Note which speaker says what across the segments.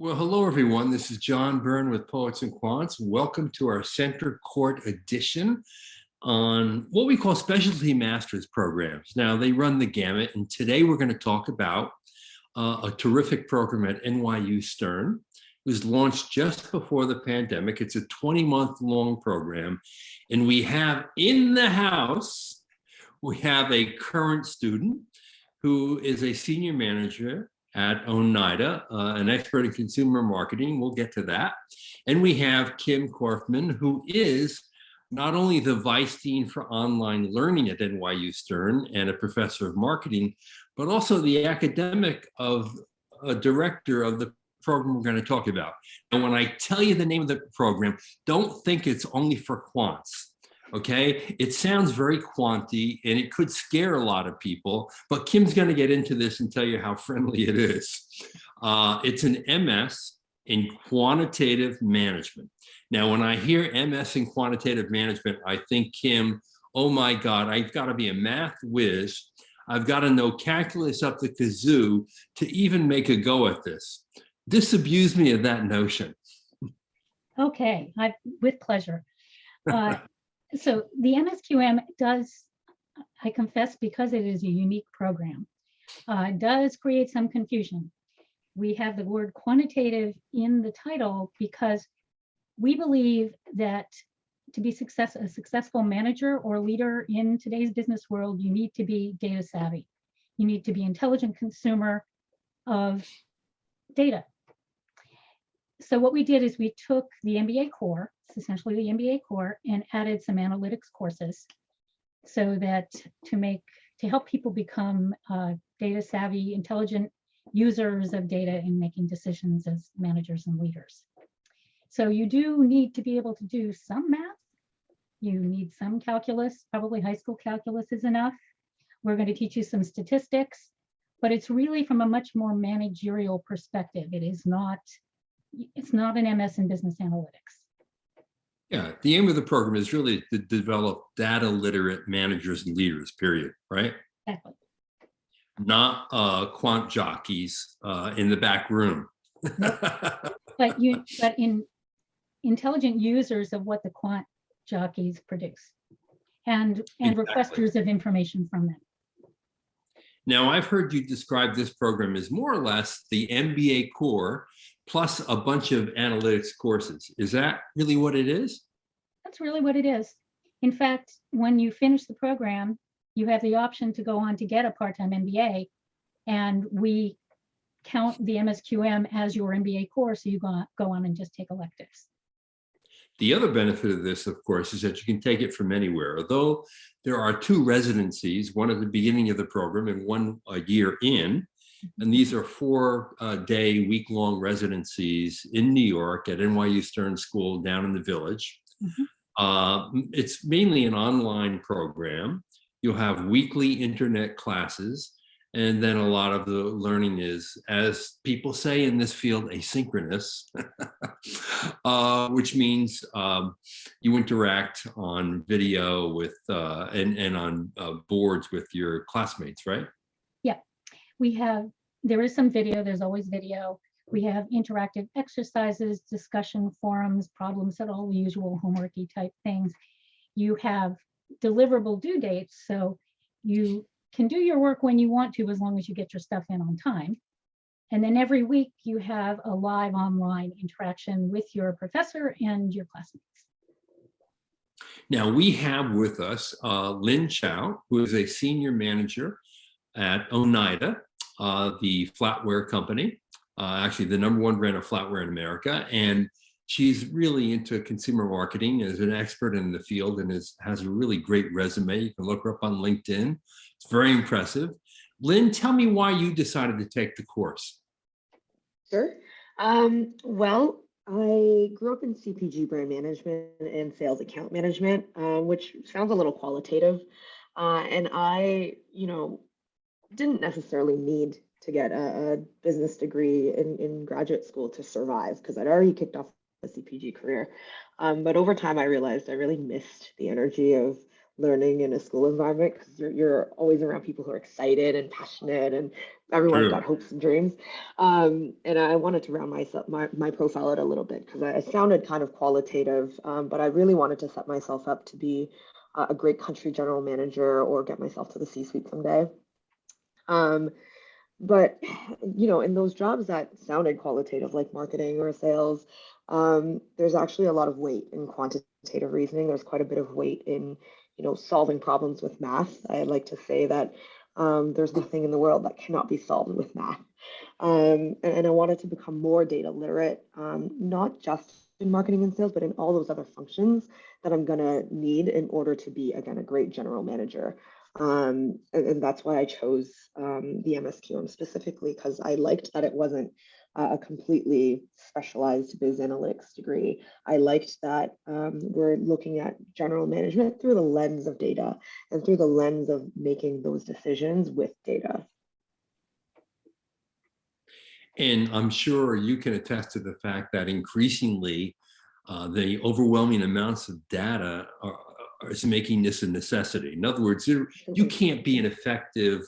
Speaker 1: Well, hello, everyone. This is John Byrne with Poets and Quants. Welcome to our Center Court edition on what we call specialty master's programs. Now, they run the gamut, and today we're going to talk about a terrific program at NYU Stern. It was launched just before the pandemic. It's a 20-month-long program, and we have in the house, we have a current student who is a senior manager at Oneida, an expert in consumer marketing. We'll get to that. And we have Kim Korfman, who is not only the Vice Dean for Online Learning at NYU Stern and a professor of marketing, but also the academic of a director of the program we're going to talk about. And when I tell you the name of the program, don't think it's only for quants. Okay, it sounds very quanty and it could scare a lot of people, but Kim's going to get into this and tell you how friendly it is. It's an MS in Quantitative Management. Now, when I hear MS in Quantitative Management, I think, Kim, oh my God, I've got to be a math whiz. I've got to know calculus up the kazoo to even make a go at this. Disabuse me of that notion.
Speaker 2: Okay, with pleasure. So the MSQM does, I confess, because it is a unique program, does create some confusion. We have the word quantitative in the title because we believe that to be a successful manager or leader in today's business world, you need to be data savvy. You need to be an intelligent consumer of data. So what we did is we took the MBA core, it's essentially the MBA core, and added some analytics courses so that to help people become data savvy, intelligent users of data in making decisions as managers and leaders. So you do need to be able to do some math. You need some calculus, probably high school calculus is enough. We're going to teach you some statistics, but it's really from a much more managerial perspective. It's not an MS in business analytics.
Speaker 1: Yeah, the aim of the program is really to develop data literate managers and leaders, period, right?
Speaker 2: Exactly.
Speaker 1: Not quant jockeys in the back room.
Speaker 2: But in intelligent users of what the quant jockeys produce and exactly. Requesters of information from them.
Speaker 1: Now, I've heard you describe this program as more or less the MBA core plus a bunch of analytics courses. Is that really what it is?
Speaker 2: That's really what it is. In fact, when you finish the program, you have the option to go on to get a part-time MBA, and we count the MSQM as your MBA course, so you go on and just take electives.
Speaker 1: The other benefit of this, of course, is that you can take it from anywhere. Although there are 2 residencies, one at the beginning of the program and one a year in, and these are 4-day, week-long residencies in New York at NYU Stern School down in the Village. Mm-hmm. It's mainly an online program. You'll have weekly internet classes, and then a lot of the learning is, as people say in this field, asynchronous, which means you interact on video with and on boards with your classmates, right? Yeah.
Speaker 2: There is some video, there's always video. We have interactive exercises, discussion forums, problems, and all the usual homeworky type things. You have deliverable due dates, so you can do your work when you want to, as long as you get your stuff in on time. And then every week you have a live online interaction with your professor and your classmates.
Speaker 1: Now we have with us Lynn Chow, who is a senior manager at Oneida, the flatware company, actually the #1 brand of flatware in America. And she's really into consumer marketing, is an expert in the field, and has a really great resume. You can look her up on LinkedIn. It's very impressive. Lynn, tell me why you decided to take the course.
Speaker 3: Sure. Well, I grew up in CPG brand management and sales account management, which sounds a little qualitative. And I, didn't necessarily need to get a business degree in graduate school to survive, because I'd already kicked off a CPG career. But over time, I realized I really missed the energy of learning in a school environment, because you're always around people who are excited and passionate, and everyone's got hopes and dreams. And I wanted to round my profile out a little bit, because I sounded kind of qualitative, but I really wanted to set myself up to be a great country general manager or get myself to the C-suite someday. But, in those jobs that sounded qualitative, like marketing or sales, there's actually a lot of weight in quantitative reasoning. There's quite a bit of weight in, solving problems with math. I like to say that there's nothing in the world that cannot be solved with math. And I wanted to become more data literate, not just in marketing and sales, but in all those other functions that I'm going to need in order to be, again, a great general manager. And that's why I chose the MSQM specifically, because I liked that it wasn't a completely specialized biz analytics degree. I liked that we're looking at general management through the lens of data and through the lens of making those decisions with data.
Speaker 1: And I'm sure you can attest to the fact that increasingly the overwhelming amounts of data is making this a necessity. In other words, you can't be an effective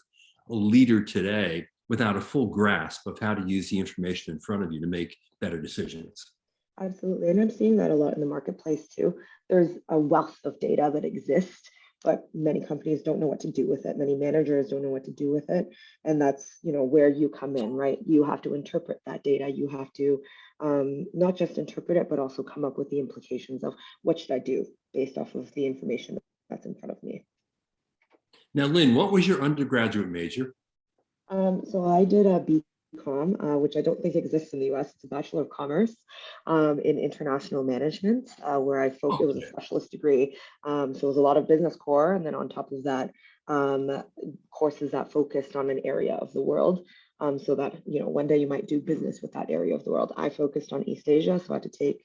Speaker 1: leader today without a full grasp of how to use the information in front of you to make better decisions.
Speaker 3: Absolutely. And I'm seeing that a lot in the marketplace too. There's a wealth of data that exists, but many companies don't know what to do with it. Many managers don't know what to do with it. And that's, where you come in, right? You have to interpret that data. You have to not just interpret it, but also come up with the implications of what should I do based off of the information that's in front of me.
Speaker 1: Now, Lynn, what was your undergraduate major?
Speaker 3: So I did a BCom, which I don't think exists in the US. It's a Bachelor of Commerce in International Management, where I focused. It was a specialist degree. So it was a lot of business core, and then on top of that, courses that focused on an area of the world. So that, one day you might do business with that area of the world. I focused on East Asia, so I had to take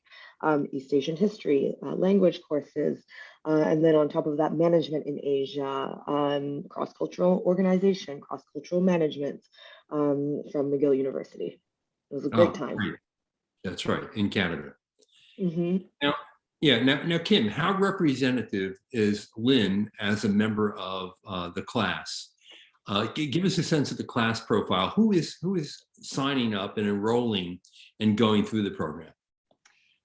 Speaker 3: East Asian history, language courses, and then on top of that, management in Asia, cross-cultural organization, cross-cultural management from McGill University. It was a great time.
Speaker 1: Great. That's right, in Canada.
Speaker 3: Mm-hmm.
Speaker 1: Now, Kim, how representative is Lynn as a member of the class? Give us a sense of the class profile. Who is signing up and enrolling and going through the program?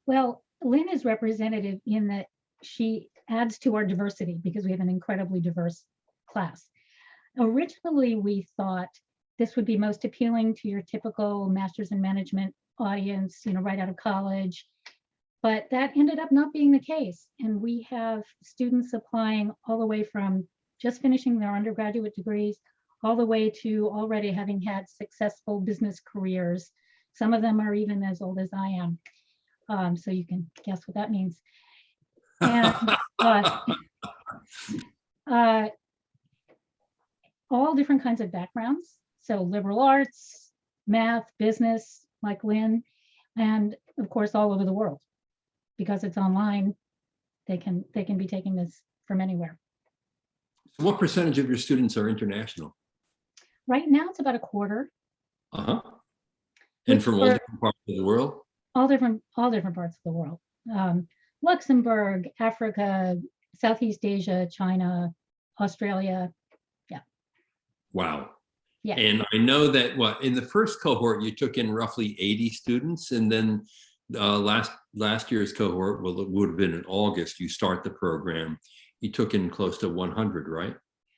Speaker 2: Well, Lynn is representative in that she adds to our diversity because we have an incredibly diverse class. Originally, we thought this would be most appealing to your typical master's in management audience, right out of college, but that ended up not being the case. And we have students applying all the way from just finishing their undergraduate degrees all the way to already having had successful business careers. Some of them are even as old as I am. So you can guess what that means. And all different kinds of backgrounds. So liberal arts, math, business, like Lynn, and of course, all over the world. Because it's online, they can be taking this from anywhere.
Speaker 1: What percentage of your students are international?
Speaker 2: Right now, it's about a quarter.
Speaker 1: And from all different parts of the world?
Speaker 2: All different parts of the world. Luxembourg, Africa, Southeast Asia, China, Australia. Yeah.
Speaker 1: Wow.
Speaker 2: Yeah.
Speaker 1: And I know that in the first cohort, you took in roughly 80 students, and then last year's cohort, well, it would have been in August, you start the program, you took in close to 100, right?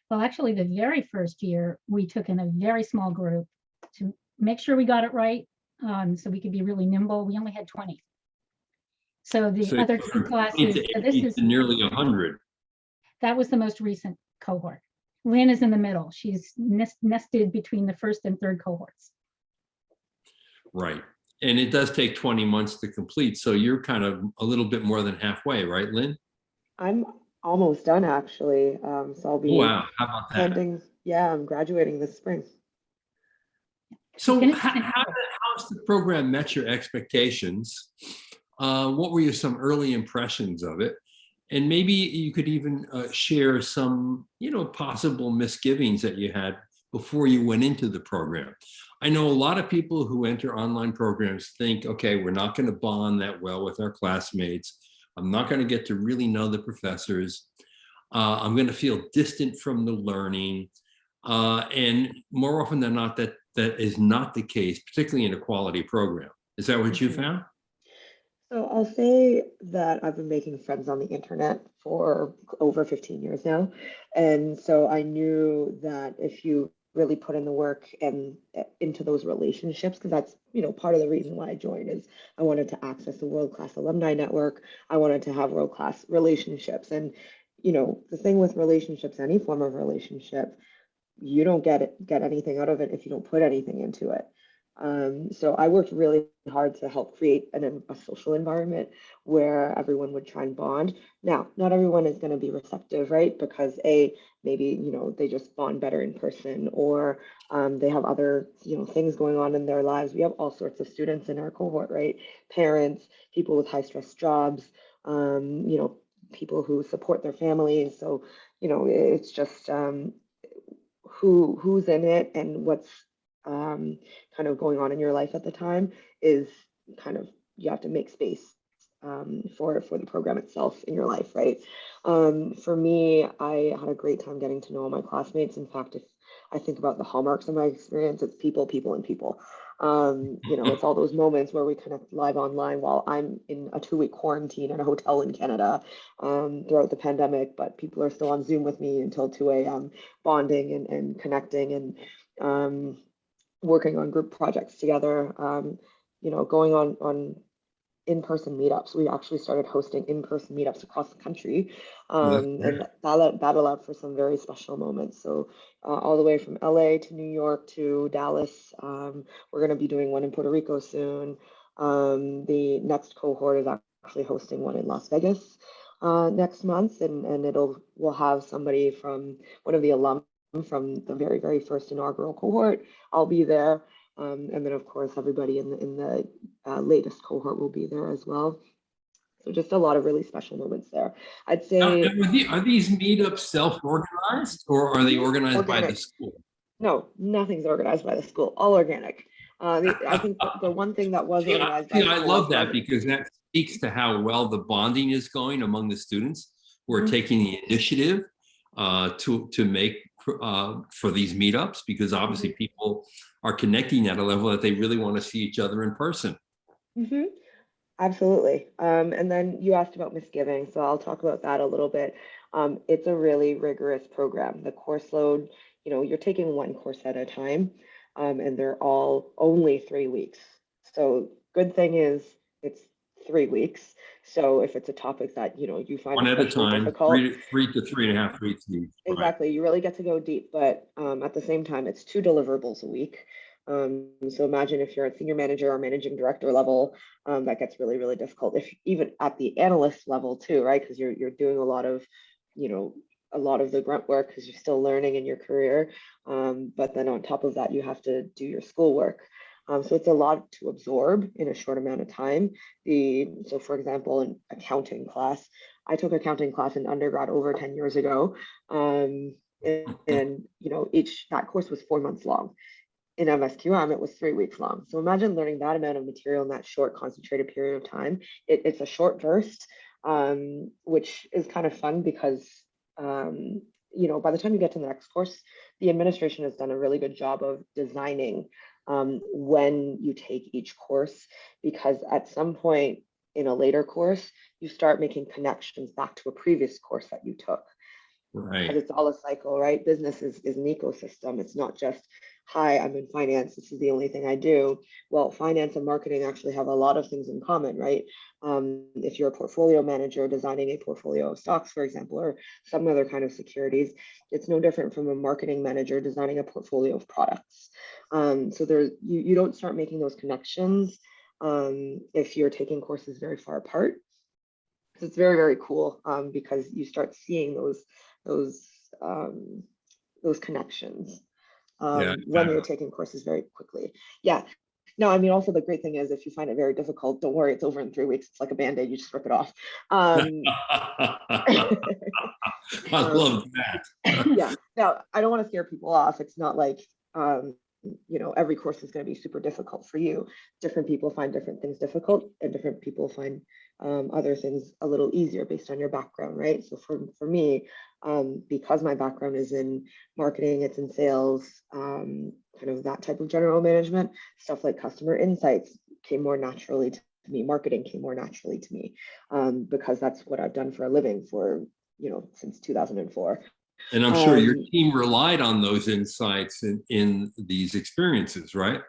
Speaker 2: Well, actually, the very first year, we took in a very small group to make sure we got it right, so we could be really nimble. We only had 20. So the other two classes, so this is
Speaker 1: nearly 100.
Speaker 2: That was the most recent cohort. Lynn is in the middle. She's nested between the first and third cohorts.
Speaker 1: Right. And it does take 20 months to complete. So you're kind of a little bit more than halfway, right, Lynn?
Speaker 3: I'm almost done, actually. So I'll be
Speaker 1: wow, how about that?
Speaker 3: I'm graduating this spring.
Speaker 1: So how's the program met your expectations? What were some early impressions of it? And maybe you could even share some, possible misgivings that you had before you went into the program. I know a lot of people who enter online programs think, okay, we're not going to bond that well with our classmates. I'm not going to get to really know the professors. I'm going to feel distant from the learning. And more often than not, that is not the case, particularly in a quality program. Is that what you found?
Speaker 3: So I'll say that I've been making friends on the internet for over 15 years now. And so I knew that if you really put in the work and into those relationships, because that's, part of the reason why I joined is I wanted to access a world-class alumni network. I wanted to have world-class relationships. And, the thing with relationships, any form of relationship, you don't get anything out of it if you don't put anything into it. So I worked really hard to help create a social environment where everyone would try and bond. Now, not everyone is going to be receptive, right? Because maybe, they just bond better in person, or they have other, things going on in their lives. We have all sorts of students in our cohort, right? Parents, people with high stress jobs, people who support their families. So, it's just who's in it and what's kind of going on in your life at the time is kind of, you have to make space for the program itself in your life, right? For me, I had a great time getting to know all my classmates. In fact, if I think about the hallmarks of my experience, it's people, people, and people. It's all those moments where we connect live online while I'm in a 2-week quarantine in a hotel in Canada throughout the pandemic, but people are still on Zoom with me until 2 a.m. bonding and connecting and working on group projects together, going on in-person meetups. We actually started hosting in-person meetups across the country, and that allowed for some very special moments. So all the way from LA to New York to Dallas, we're going to be doing one in Puerto Rico soon. The next cohort is actually hosting one in Las Vegas next month, and we'll have somebody from one of the alum from the very, very first inaugural cohort. I'll be there. And then, of course, everybody in the latest cohort will be there as well. So just a lot of really special moments there. I'd say.
Speaker 1: Are these meetups self-organized, or are they organized by the school?
Speaker 3: No, nothing's organized by the school. All organic. I think the one thing that was organized by the school.
Speaker 1: I love that, because that speaks to how well the bonding is going among the students who are taking the initiative to make for these meetups, because obviously people are connecting at a level that they really want to see each other in person.
Speaker 3: Absolutely. And then you asked about misgivings, so I'll talk about that a little bit. It's a really rigorous program. The course load, you're taking one course at a time, and they're all only 3 weeks. So good thing is it's 3 weeks. So if it's a topic that you find
Speaker 1: one at a time,
Speaker 3: difficult,
Speaker 1: 3 to 3.5 weeks.
Speaker 3: Exactly, you really get to go deep, but at the same time, it's 2 deliverables a week. So imagine if you're at senior manager or managing director level, that gets really, really difficult. If even at the analyst level too, right? Because you're doing a lot of the grunt work because you're still learning in your career. But then on top of that, you have to do your schoolwork. So it's a lot to absorb in a short amount of time. So for example, an accounting class, I took accounting class in undergrad over 10 years ago. And that course was 4 months long. In MSQM, it was 3 weeks long. So imagine learning that amount of material in that short, concentrated period of time. It's a short burst, which is kind of fun because, by the time you get to the next course, the administration has done a really good job of designing when you take each course, because at some point in a later course, you start making connections back to a previous course that you took.
Speaker 1: Right.
Speaker 3: Because it's all a cycle, right? Business is an ecosystem. It's not just, hi, I'm in finance, this is the only thing I do. Well, finance and marketing actually have a lot of things in common, right? If you're a portfolio manager designing a portfolio of stocks, for example, or some other kind of securities, it's no different from a marketing manager designing a portfolio of products. So you don't start making those connections if you're taking courses very far apart. So it's very, very cool because you start seeing those connections when you're taking courses very quickly. Yeah. No, I mean, also the great thing is if you find it very difficult, don't worry, it's over in 3 weeks. It's like a Band-Aid, you just rip it off.
Speaker 1: I love that.
Speaker 3: Yeah. Now, I don't want to scare people off. It's not like, every course is going to be super difficult for you. Different people find different things difficult, and different people find other things a little easier based on your background, right? So for me, because my background is in marketing, it's in sales, kind of that type of general management, stuff like customer insights came more naturally to me. Marketing came more naturally to me because that's what I've done for a living for, since 2004.
Speaker 1: And I'm sure your team relied on those insights in these experiences, right?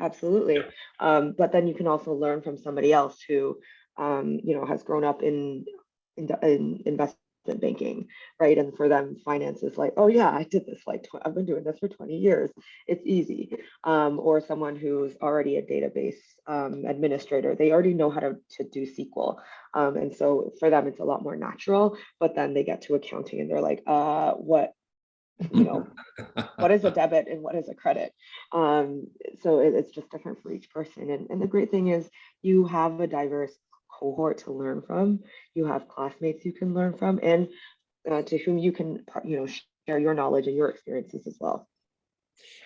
Speaker 3: Absolutely. But then you can also learn from somebody else who, has grown up in investment banking, right? And for them, finance is like, oh yeah, I did this I've been doing this for 20 years. It's easy. Or someone who's already a database administrator, they already know how to do SQL. And so for them, it's a lot more natural, but then they get to accounting and they're like, what is a debit and what is a credit? So it's just different for each person. And the great thing is you have a diverse cohort to learn from. You have classmates you can learn from, and to whom you can, share your knowledge and your experiences as well.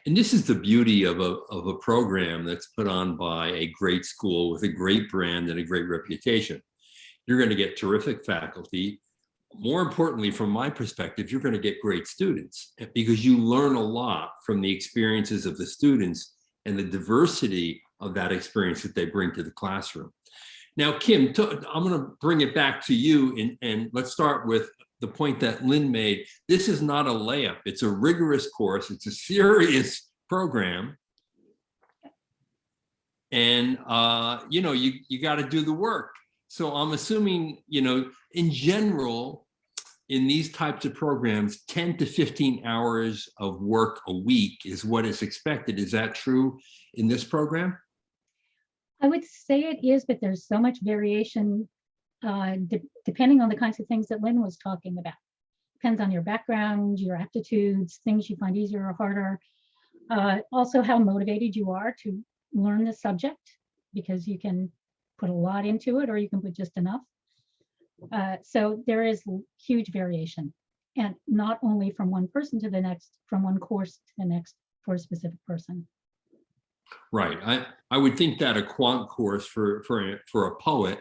Speaker 1: And this is the beauty of a program that's put on by a great school with a great brand and a great reputation. You're going to get terrific faculty. More importantly, from my perspective, you're going to get great students because you learn a lot from the experiences of the students and the diversity of that experience that they bring to the classroom. Now, Kim, I'm going to bring it back to you, and let's start with the point that Lynn made. This is not a layup. It's a rigorous course. It's a serious program. And, you got to do the work. So I'm assuming, in general, in these types of programs, 10 to 15 hours of work a week is what is expected. Is that true in this program?
Speaker 2: I would say it is, but there's so much variation depending on the kinds of things that Lynn was talking about. Depends on your background, your aptitudes, things you find easier or harder. Also how motivated you are to learn the subject, because you can put a lot into it or you can put just enough. So there is huge variation, and not only from one person to the next, from one course to the next for a specific person.
Speaker 1: Right. I would think that a quant course for a poet,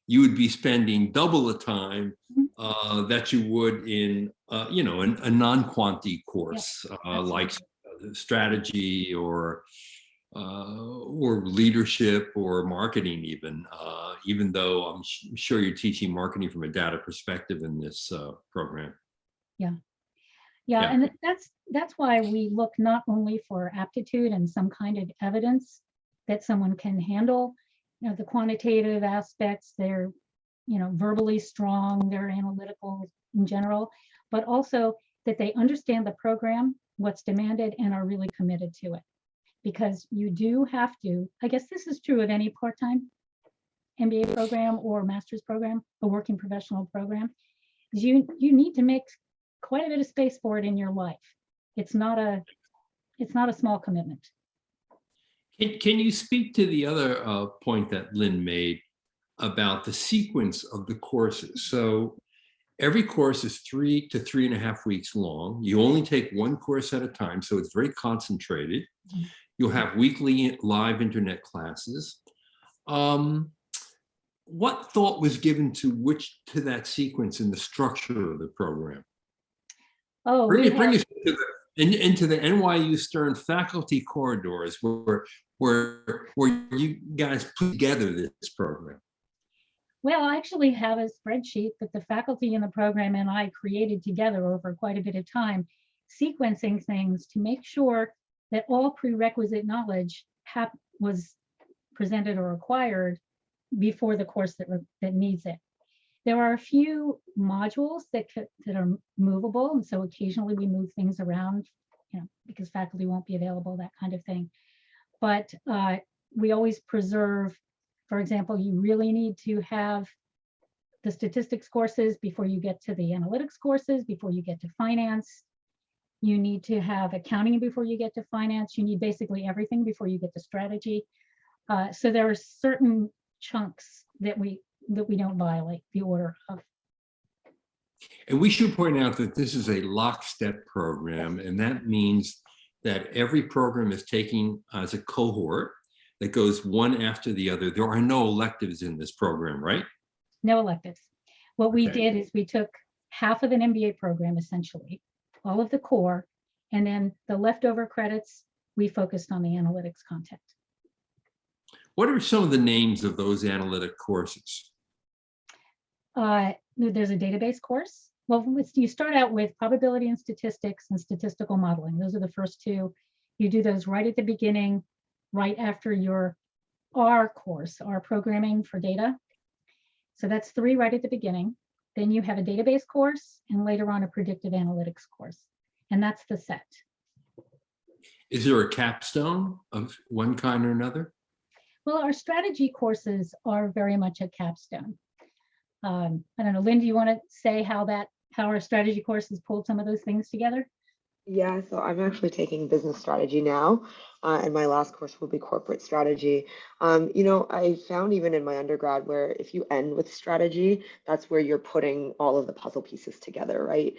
Speaker 1: you would be spending double the time that you would in a non-quanti course, like strategy or leadership or marketing, even though I'm sure you're teaching marketing from a data perspective in this program.
Speaker 2: Yeah, and that's why we look not only for aptitude and some kind of evidence that someone can handle, the quantitative aspects, they're, verbally strong, they're analytical in general, but also that they understand the program, what's demanded, and are really committed to it. Because you do have to, I guess this is true of any part-time MBA program or master's program, a working professional program, is you need to make quite a bit of space for it in your life. It's not a small commitment.
Speaker 1: Can you speak to the other point that Lynn made about the sequence of the courses? So every course is 3 to 3.5 weeks long. You only take one course at a time, so it's very concentrated. You'll have weekly live internet classes. What thought was given to that sequence in the structure of the program?
Speaker 2: Oh,
Speaker 1: bring us into the NYU Stern faculty corridors where you guys put together this program.
Speaker 2: Well, I actually have a spreadsheet that the faculty in the program and I created together over quite a bit of time, sequencing things to make sure that all prerequisite knowledge was presented or acquired before the course that needs it. There are a few modules that are movable, and so occasionally we move things around, because faculty won't be available, that kind of thing. But we always preserve, for example, you really need to have the statistics courses before you get to the analytics courses, before you get to finance. You need to have accounting before you get to finance. You need basically everything before you get to strategy. So there are certain chunks that we don't violate the order of.
Speaker 1: And we should point out that this is a lockstep program, and that means that every program is taking as a cohort that goes one after the other. There are no electives in this program, right?
Speaker 2: No electives. What we
Speaker 1: Okay.
Speaker 2: did is we took half of an MBA program, essentially, all of the core, and then the leftover credits, we focused on the analytics content.
Speaker 1: What are some of the names of those analytic courses?
Speaker 2: There's a database course. Well, you start out with probability and statistics and statistical modeling. Those are the first two. You do those right at the beginning, right after your R course, R programming for data. So that's 3 right at the beginning. Then you have a database course and later on a predictive analytics course. And that's the set.
Speaker 1: Is there a capstone of one kind or another?
Speaker 2: Well, our strategy courses are very much a capstone. I don't know, Lynn, do you want to say how our strategy courses pulled some of those things together?
Speaker 3: Yeah, so I'm actually taking business strategy now, and my last course will be corporate strategy. I found even in my undergrad where if you end with strategy, that's where you're putting all of the puzzle pieces together, right?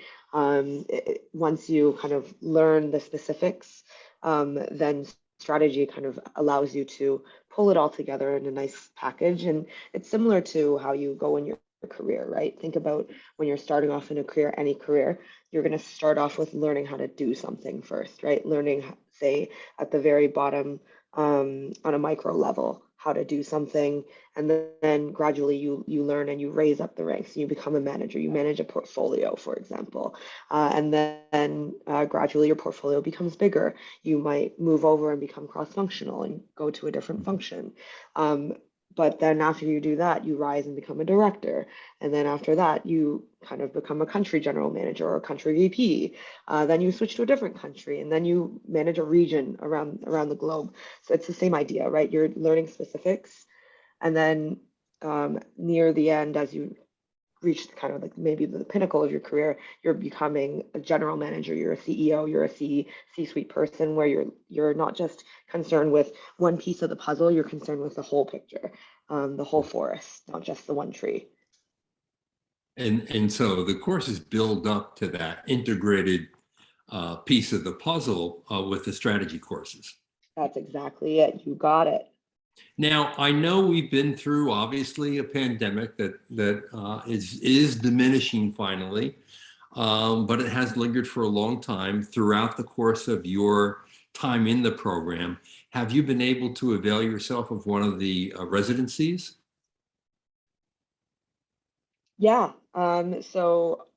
Speaker 3: Once you kind of learn the specifics, then strategy kind of allows you to pull it all together in a nice package. And it's similar to how you go in your career, right? Think about when you're starting off in a career, any career, you're going to start off with learning how to do something first, right? Learning, say, at the very bottom, on a micro level, how to do something, and then gradually you learn and you raise up the ranks. You become a manager. You manage a portfolio, for example, and then gradually your portfolio becomes bigger. You might move over and become cross-functional and go to a different function. But then after you do that, you rise and become a director. And then after that, you kind of become a country general manager or a country VP. Then you switch to a different country and then you manage a region around the globe. So it's the same idea, right? You're learning specifics. And then near the end, as you reach kind of like maybe the pinnacle of your career, you're becoming a general manager, you're a CEO, you're a C-suite person where you're not just concerned with one piece of the puzzle, you're concerned with the whole picture, the whole forest, not just the one tree.
Speaker 1: And so the courses build up to that integrated piece of the puzzle with the strategy courses.
Speaker 3: That's exactly it. You got it.
Speaker 1: Now, I know we've been through, obviously, a pandemic that is diminishing finally, but it has lingered for a long time. Throughout the course of your time in the program, have you been able to avail yourself of one of the residencies?
Speaker 3: Yeah. So,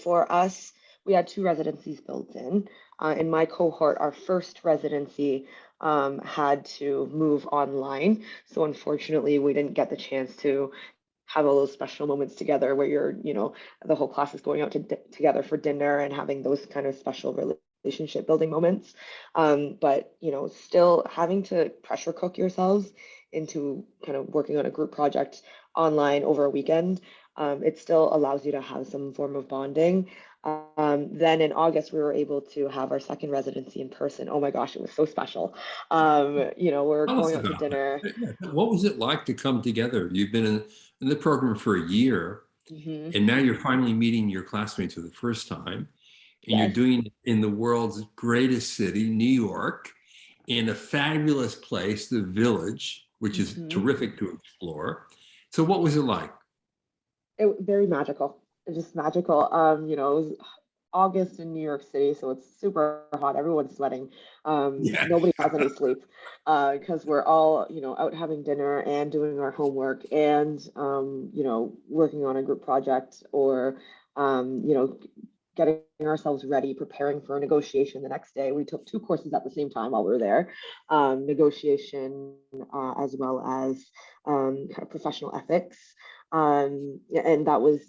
Speaker 3: for us, we had 2 residencies built in. In my cohort, our first residency had to move online. So unfortunately, we didn't get the chance to have all those special moments together where the whole class is going out together for dinner and having those kind of special relationship building moments. But, still having to pressure cook yourselves into kind of working on a group project online over a weekend, it still allows you to have some form of bonding. Then in August, we were able to have our second residency in person. Oh my gosh, it was so special. We're
Speaker 1: Tell us
Speaker 3: going out to
Speaker 1: about
Speaker 3: dinner.
Speaker 1: that. Yeah. What was it like to come together? You've been in the program for a year,
Speaker 3: Mm-hmm.
Speaker 1: and now you're finally meeting your classmates for the first time, and you're
Speaker 3: Yes.
Speaker 1: doing it in the world's greatest city, New York, in a fabulous place, the Village, which is
Speaker 3: Mm-hmm.
Speaker 1: terrific to explore. So what was it like?
Speaker 3: It very magical. It's just magical. It was August in New York City, so it's super hot. Everyone's sweating.
Speaker 1: Yeah.
Speaker 3: Nobody has any sleep because we're all, out having dinner and doing our homework and, working on a group project or, getting ourselves ready, preparing for a negotiation the next day. We took 2 courses at the same time while we were there, negotiation as well as kind of professional ethics. And that was,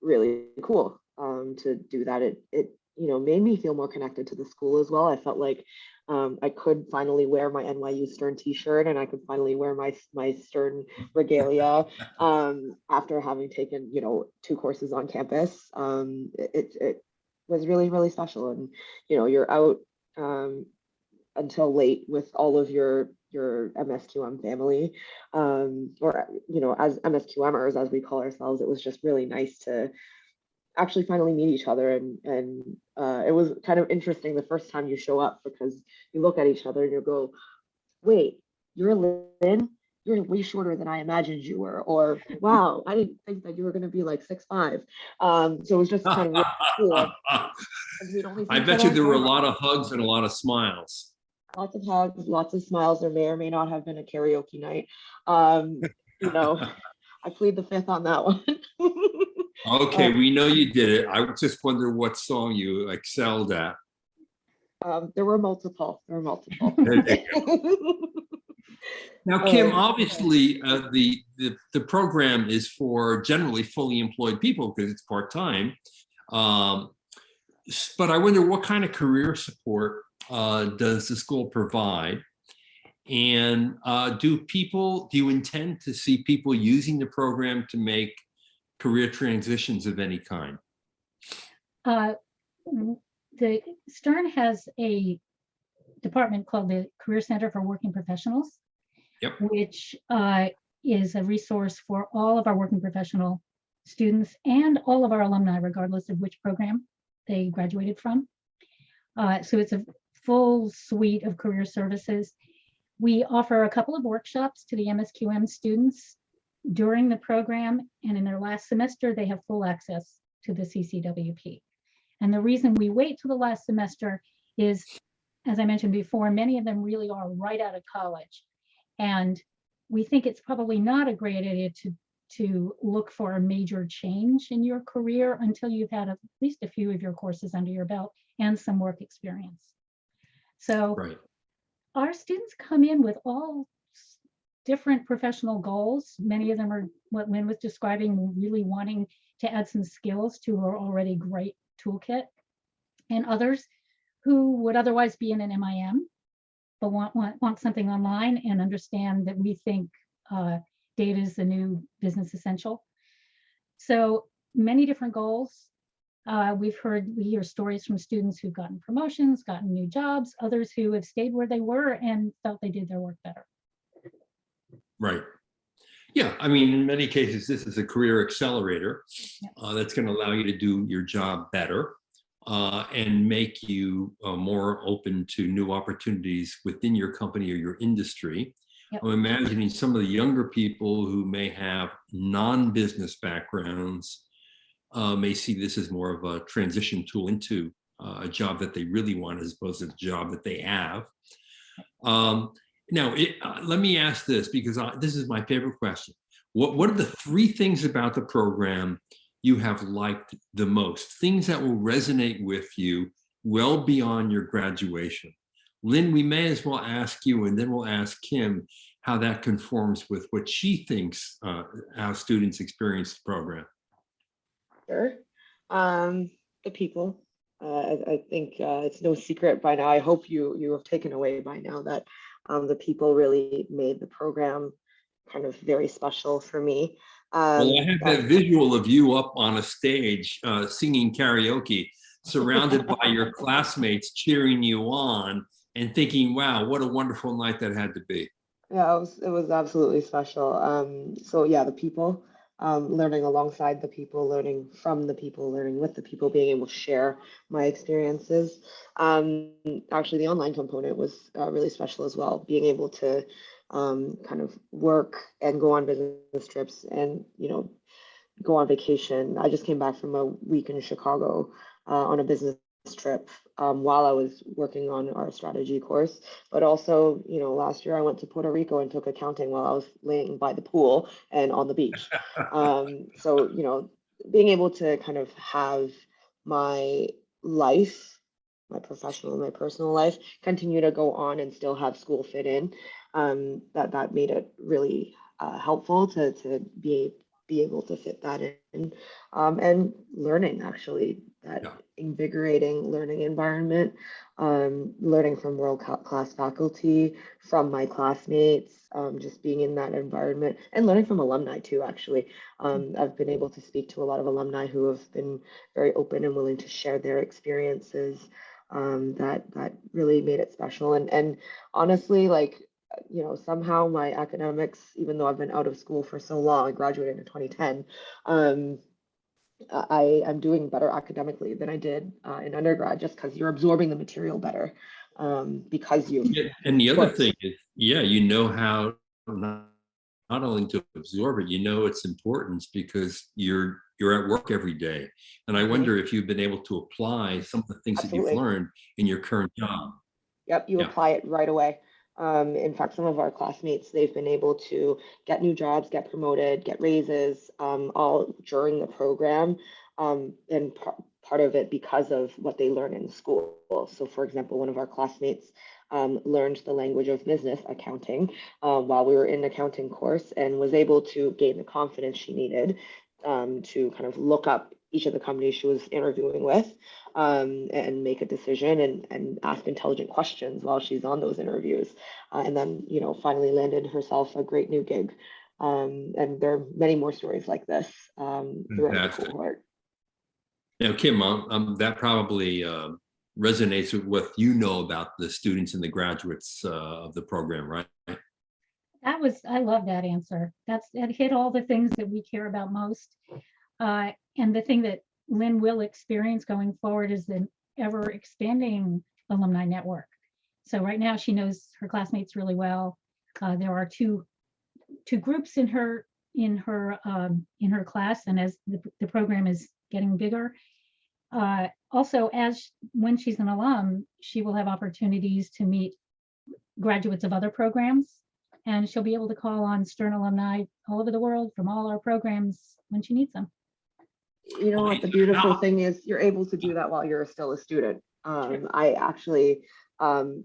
Speaker 3: really cool to do that. It made me feel more connected to the school as well. I felt like I could finally wear my NYU Stern t-shirt and I could finally wear my Stern regalia after having taken, 2 courses on campus. It was really, really special. And, you're out until late with all of your MSQM family, or as MSQMers, as we call ourselves. It was just really nice to actually finally meet each other. And it was kind of interesting the first time you show up, because you look at each other and you go, wait, you're Lynn? You're way shorter than I imagined you were. Or, wow, I didn't think that you were going to be like 6'5". So it was just kind of really cool. We'd only
Speaker 1: I
Speaker 3: seen each
Speaker 1: bet
Speaker 3: other
Speaker 1: you
Speaker 3: on
Speaker 1: there were a
Speaker 3: camera.
Speaker 1: lot of hugs and a lot of smiles.
Speaker 3: Lots of hugs, lots of smiles. There may or may not have been a karaoke night. You know, I plead the fifth on that one.
Speaker 1: Okay, we know you did it. I just wonder what song you excelled at.
Speaker 3: There were multiple. There were multiple.
Speaker 1: Now, Kim, obviously, the program is for generally fully employed people because it's part-time. But I wonder what kind of career support does the school provide? And do you intend to see people using the program to make career transitions of any kind?
Speaker 2: The Stern has a department called the Career Center for Working Professionals,
Speaker 1: Yep.
Speaker 2: which is a resource for all of our working professional students and all of our alumni, regardless of which program they graduated from. So it's a full suite of career services. We offer a couple of workshops to the MSQM students during the program, and in their last semester, they have full access to the CCWP. And the reason we wait till the last semester is, as I mentioned before, many of them really are right out of college. And we think it's probably not a great idea to look for a major change in your career until you've had at least a few of your courses under your belt and some work experience. So
Speaker 1: Right.
Speaker 2: Our students come in with all different professional goals. Many of them are what Lynn was describing, really wanting to add some skills to our already great toolkit, and others who would otherwise be in an MIM but want something online and understand that we think data is the new business essential. So many different goals. We hear stories from students who've gotten promotions, gotten new jobs, others who have stayed where they were and felt they did their work better.
Speaker 1: Right. Yeah, I mean, in many cases, this is a career accelerator that's going to allow you to do your job better and make you more open to new opportunities within your company or your industry. Yep. I'm imagining some of the younger people who may have non-business backgrounds may see this as more of a transition tool into a job that they really want as opposed to the job that they have. Now, let me ask this, because this is my favorite question. What are the three things about the program you have liked the most? Things that will resonate with you well beyond your graduation. Lynn, we may as well ask you, and then we'll ask Kim how that conforms with what she thinks how students experience the program.
Speaker 3: Sure. The people. I think it's no secret by now. I hope you have taken away by now that the people really made the program kind of very special for me.
Speaker 1: Well, I have that visual of you up on a stage singing karaoke, surrounded by your classmates cheering you on and thinking, wow, what a wonderful night that had to be.
Speaker 3: Yeah, it was absolutely special. So yeah, the people, learning alongside the people, learning from the people, learning with the people, being able to share my experiences. Actually, the online component was really special as well, being able to kind of work and go on business trips and, go on vacation. I just came back from a week in Chicago on a business trip while I was working on our strategy course. But also, last year I went to Puerto Rico and took accounting while I was laying by the pool and on the beach. So, being able to kind of have my life, my professional and my personal life, continue to go on and still have school fit in, that made it really helpful to be able to fit that in, and learning, actually, that invigorating learning environment, learning from world-class faculty, from my classmates, just being in that environment, and learning from alumni too, actually. I've been able to speak to a lot of alumni who have been very open and willing to share their experiences. That really made it special. And honestly, like, somehow my academics, even though I've been out of school for so long, I graduated in 2010, I'm doing better academically than I did in undergrad, just because you're absorbing the material better, because you've
Speaker 1: Yeah, and the other
Speaker 3: worked.
Speaker 1: thing is, yeah, you know how not only to absorb it, you know its importance because you're at work every day. And I
Speaker 3: Mhm.
Speaker 1: wonder if you've been able to apply some of the things that you've
Speaker 3: Absolutely.
Speaker 1: learned in your current job.
Speaker 3: Yep, you
Speaker 1: Yeah.
Speaker 3: apply it right away. In fact, some of our classmates, they've been able to get new jobs, get promoted, get raises, all during the program, and part of it because of what they learn in school. So, for example, one of our classmates learned the language of business accounting while we were in accounting course, and was able to gain the confidence she needed to kind of look up each of the companies she was interviewing with, and make a decision, and ask intelligent questions while she's on those interviews. And then, finally landed herself a great new gig. And there are many more stories like this throughout the
Speaker 1: Fantastic.
Speaker 3: cohort.
Speaker 1: Now, Kim, that probably resonates with what you know about the students and the graduates of the program, right?
Speaker 2: I love that answer. That hit all the things that we care about most. And the thing that Lynn will experience going forward is the ever expanding alumni network. So right now she knows her classmates really well. There are two groups in her class, and as the program is getting bigger, also when she's an alum, she will have opportunities to meet graduates of other programs, and she'll be able to call on Stern alumni all over the world from all our programs when she needs them.
Speaker 3: You know what, the beautiful thing is you're able to do that while you're still a student. I actually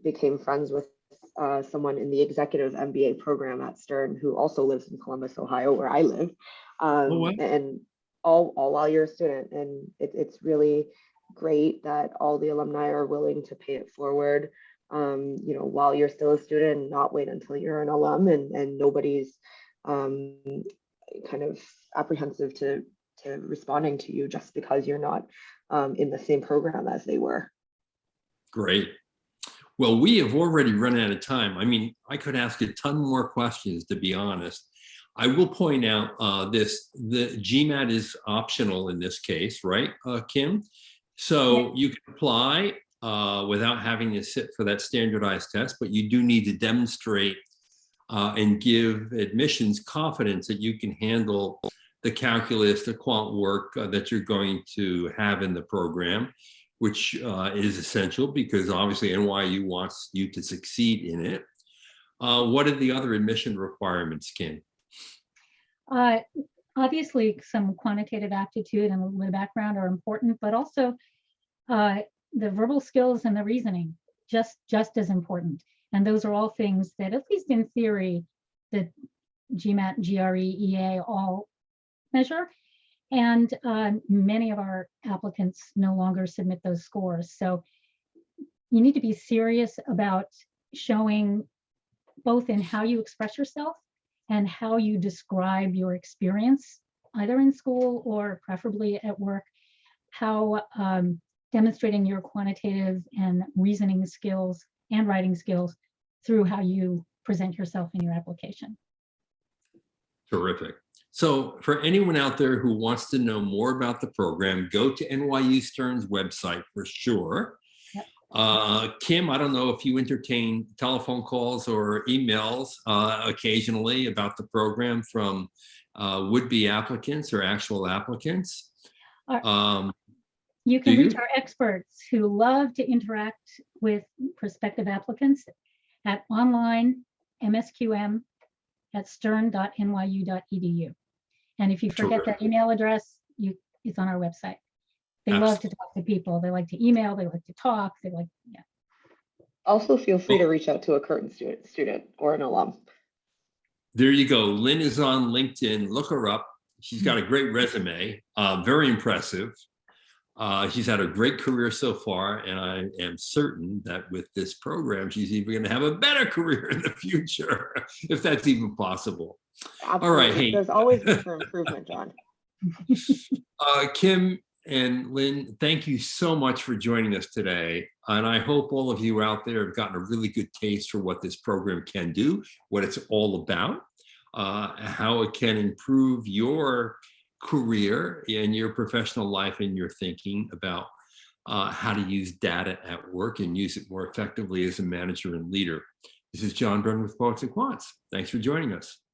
Speaker 3: became friends with someone in the executive MBA program at Stern who also lives in Columbus, Ohio, where I live,
Speaker 1: Oh, wow.
Speaker 3: and all while you're a student. And it's really great that all the alumni are willing to pay it forward, while you're still a student, and not wait until you're an alum, and nobody's kind of apprehensive to responding to you just because you're not in the same program as they were.
Speaker 1: Great. Well, we have already run out of time. I mean, I could ask a ton more questions, to be honest. I will point out the GMAT is optional in this case, right, Kim? So you can apply without having to sit for that standardized test, but you do need to demonstrate and give admissions confidence that you can handle the calculus, the quant work that you're going to have in the program, which is essential because obviously NYU wants you to succeed in it. What are the other admission requirements, Kim?
Speaker 2: Obviously, some quantitative aptitude and a little bit of background are important, but also the verbal skills and the reasoning just as important. And those are all things that, at least in theory, the GMAT, GRE, EA all measure. And many of our applicants no longer submit those scores. So you need to be serious about showing both in how you express yourself and how you describe your experience, either in school or preferably at work, how demonstrating your quantitative and reasoning skills and writing skills through how you present yourself in your application.
Speaker 1: Terrific. So for anyone out there who wants to know more about the program, go to NYU Stern's website for sure. Yep. Kim, I don't know if you entertain telephone calls or emails occasionally about the program from would-be applicants or actual applicants.
Speaker 2: You can reach our experts who love to interact with prospective applicants at online msqm@stern.nyu.edu. And if you forget that email address, it's on our website. They love to talk to people. They like to email. They like to talk. They like, yeah.
Speaker 3: Also, feel free to reach out to a current student or an alum.
Speaker 1: There you go. Lynn is on LinkedIn. Look her up. She's got a great resume. Very impressive. She's had a great career so far, and I am certain that with this program, she's even going to have a better career in the future, if that's even possible.
Speaker 3: Absolutely.
Speaker 1: All right. Hey,
Speaker 3: there's always room for improvement, John.
Speaker 1: Kim and Lynn, thank you so much for joining us today. And I hope all of you out there have gotten a really good taste for what this program can do, what it's all about, how it can improve your career, in your professional life, and your thinking about how to use data at work and use it more effectively as a manager and leader. This is John Byrne with Poets and Quants. Thanks for joining us.